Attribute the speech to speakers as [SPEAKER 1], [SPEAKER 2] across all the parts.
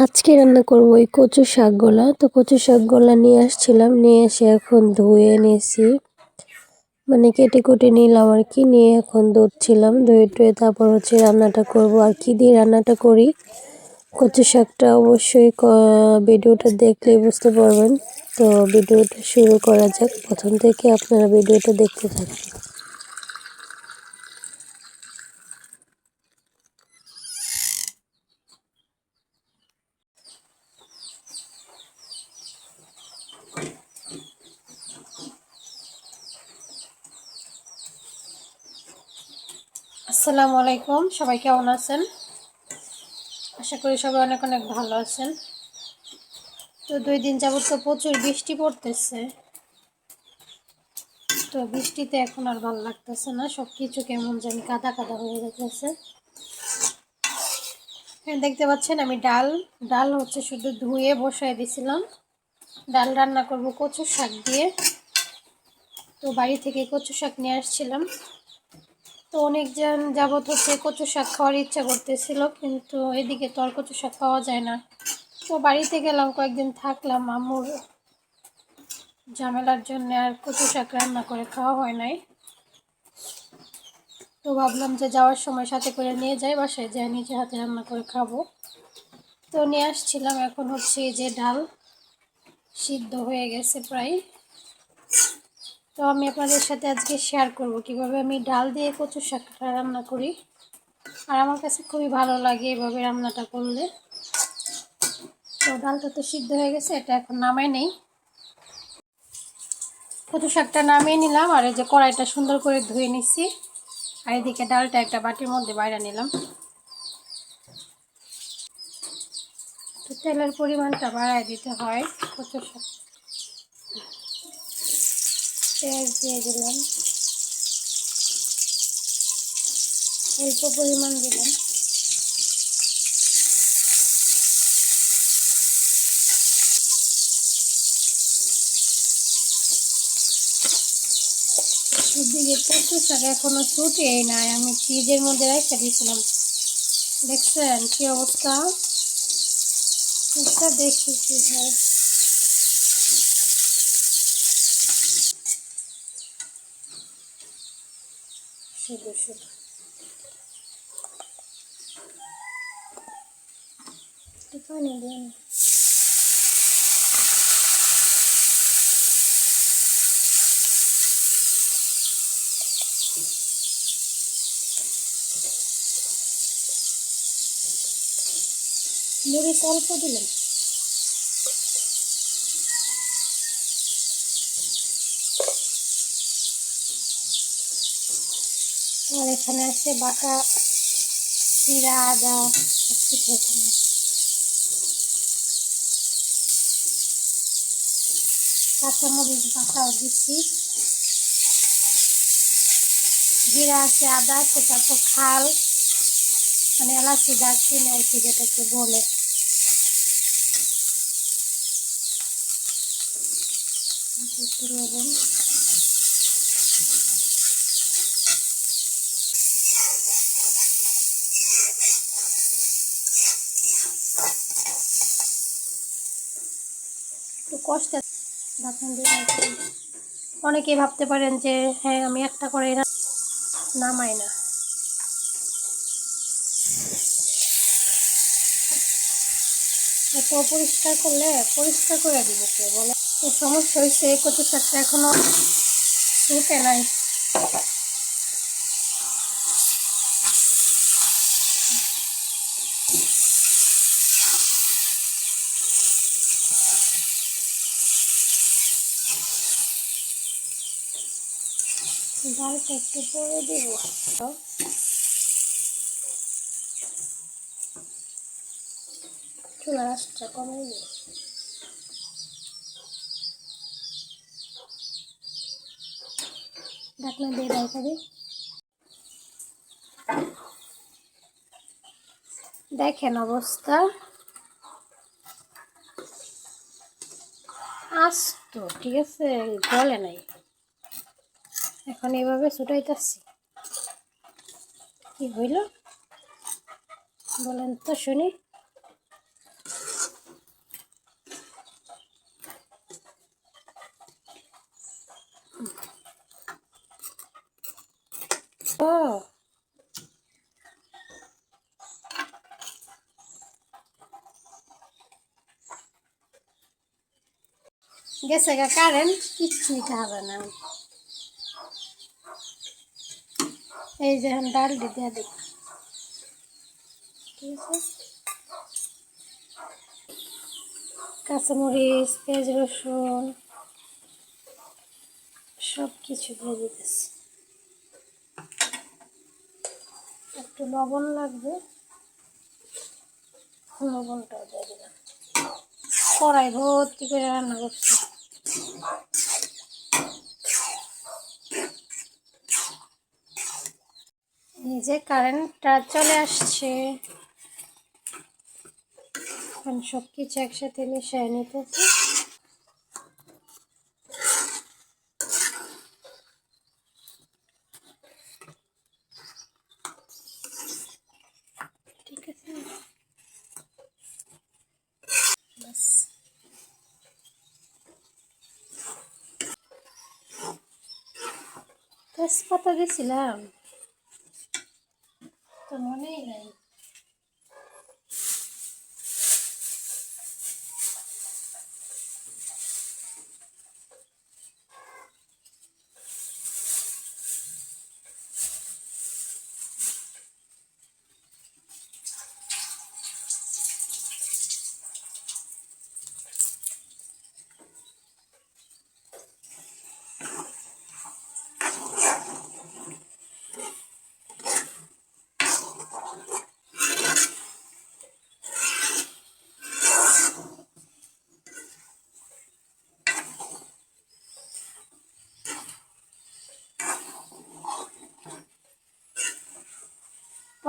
[SPEAKER 1] আজকে রান্না করব ওই কচু শাকগুলা। তো কচু শাকগুলা নিয়ে আসছিলাম, নিয়ে এসে এখন ধুয়ে নিয়েছি, মানে কেটে কুটে নিলাম আর কি। নিয়ে এখন ধুচ্ছিলাম, ধুয়ে টুয়ে তারপর রান্নাটা করব। আর কি দিয়ে রান্নাটা করি, কচু শাকটা অবশ্যই ভিডিওটা দেখলেই বুঝতে পারবেন। তো ভিডিওটা শুরু করা যাক, প্রথম থেকে আপনারা ভিডিওটা দেখতে থাকুন।
[SPEAKER 2] আসসালামু আলাইকুম, সবাই কেমন আছেন? আশা করি সবাই অনেক অনেক ভালো আছেন। তো 2 দিন যাবত তো প্রচুর বৃষ্টি পড়তেছে। তো বৃষ্টিতে এখন আর ভালো লাগতেছে না, সব কিছু কেমন জানি কাদা কাদা হয়ে যেতেছে। হ্যাঁ, দেখতে পাচ্ছেন আমি ডাল শুধু ধুয়ে বসাই দিয়েছিলাম। ডাল রান্না করব কচু শাক দিয়ে। তো বাড়ি থেকে কচু শাক নিয়ে আসছিলাম। তো অনেকজন যাবত কচু শাক খাওয়ার ইচ্ছা করতেছিল, কিন্তু এদিকে তো আর কচু শাক পাওয়া যায় না। তো বাড়িতে গেলাম, কয়েকদিন থাকলাম, আম্মুর ঝামেলার জন্য আর কচু শাক রান্না করে খাওয়া হয় নাই। তো ভাবলাম যে যাওয়ার সময় সাথে করে নিয়ে যাই, বাসায় যাই নিজে হাতে রান্না করে খাবো। তো নিয়ে আসছিলাম। এখন এই যে ডাল সিদ্ধ হয়ে গেছে প্রায়। তো আমি আপনাদের সাথে আজকে শেয়ার করব কিভাবে আমি ডাল দিয়ে কচু শাকটা রান্না করি। আর আমার কাছে খুবই ভালো লাগে এভাবে রান্নাটা করলে। তো ডালটা তো সিদ্ধ হয়ে গেছে, এটা এখন নামাই নেই। কচু শাকটা নামিয়ে নিলাম, আর এই যে কড়াইটা সুন্দর করে ধুয়ে নিচ্ছি। আর এদিকে ডালটা একটা বাটির মধ্যে বাইরে নিলাম। তো তেলের পরিমাণটা বাড়ায় দিতে হয়। কচু শাক পেঁয়াজ দিয়ে দিলাম, অল্প পরিমাণ দিলাম। ওদিকে কচু শাক এখনো ছুটেই নাই, আমি ফ্রিজের মধ্যে রেখে দিয়েছিলাম। দেখছেন কি অবস্থা? এটা দেখি কি হয়। শুধু শুধু পানি দিন। মরিচ অল্প দিলাম। আর এখানে আছে বাটা জিরা, আদা সব কিছু এখানে। কাঁচামরিচ বাটাও দিচ্ছি। জিরা আছে, আদা আছে, তারপর খাল, মানে এলাচি দারচিনি আর কি যেটাকে বলে। একটু লবণ। একটু কষ্ট ঢাকনা দিয়ে রাখবেন। অনেকেই ভাবতে পারেন যে হ্যাঁ আমি একটা করে নামাই না। এত পরিষ্কার করলে পরিষ্কার করে দিব কে বলে। তো সমস্যা হয়েছে, কচু শাকটা এখনো শুটে নাই। ডালটা একটু পরে দিব। চুলার আঁচটা কমিয়ে দিব। ঢাকনা দিয়ে রেখে দিই। দেখেন অবস্থা, আস্ত ঠিক আছে, গলে নাই। এখন এইভাবে ছুটাইতেছি, কি হইল বলেন তো শুনি। ও গেছে গা কারেন্ট, কিচ্ছুই হবে না। এই যে এখন ডাল দিয়ে দিই, ঠিক আছে। কাঁচামরিচ, পেঁয়াজ, রসুন সব কিছু দিয়ে দিতেছি। একটু লবণ লাগবে, লবণটাও দিয়ে দিলাম। কড়াই ভর্তি করে রান্না করছি। এই যে কারেন্টটা চলে আসছে, এখন সব কিছু একসাথে মিশিয়ে নিতেছি। ঠিক আছে, বাস। তেজপাতা দিয়েছিলাম তো মনেই নাই।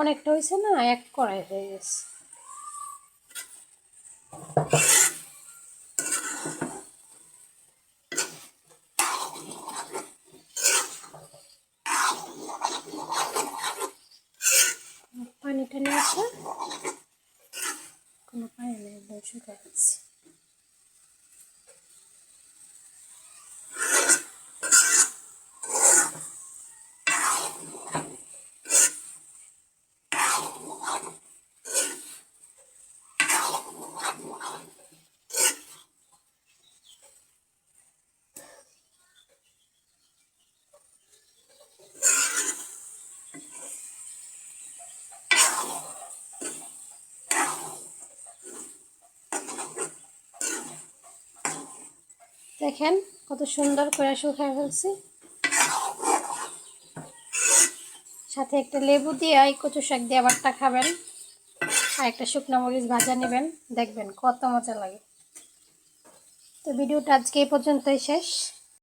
[SPEAKER 2] অনেকটা হয়েছে না, এক কড়াই হয়ে গেছে। পানি টানি আছে, কোনো পানি নেই, একদম শুকিয়ে গেছে। দেখেন কত সুন্দর করে শুকায় ফেলছি। সাথে একটা লেবু দিয়ে এই কচু শাক দিয়ে আবারটা খাবেন, আর একটা শুকনো মরিচ ভাজা নেবেন, দেখবেন কত মজা লাগে। তো ভিডিওটা আজকে এই পর্যন্তই শেষ।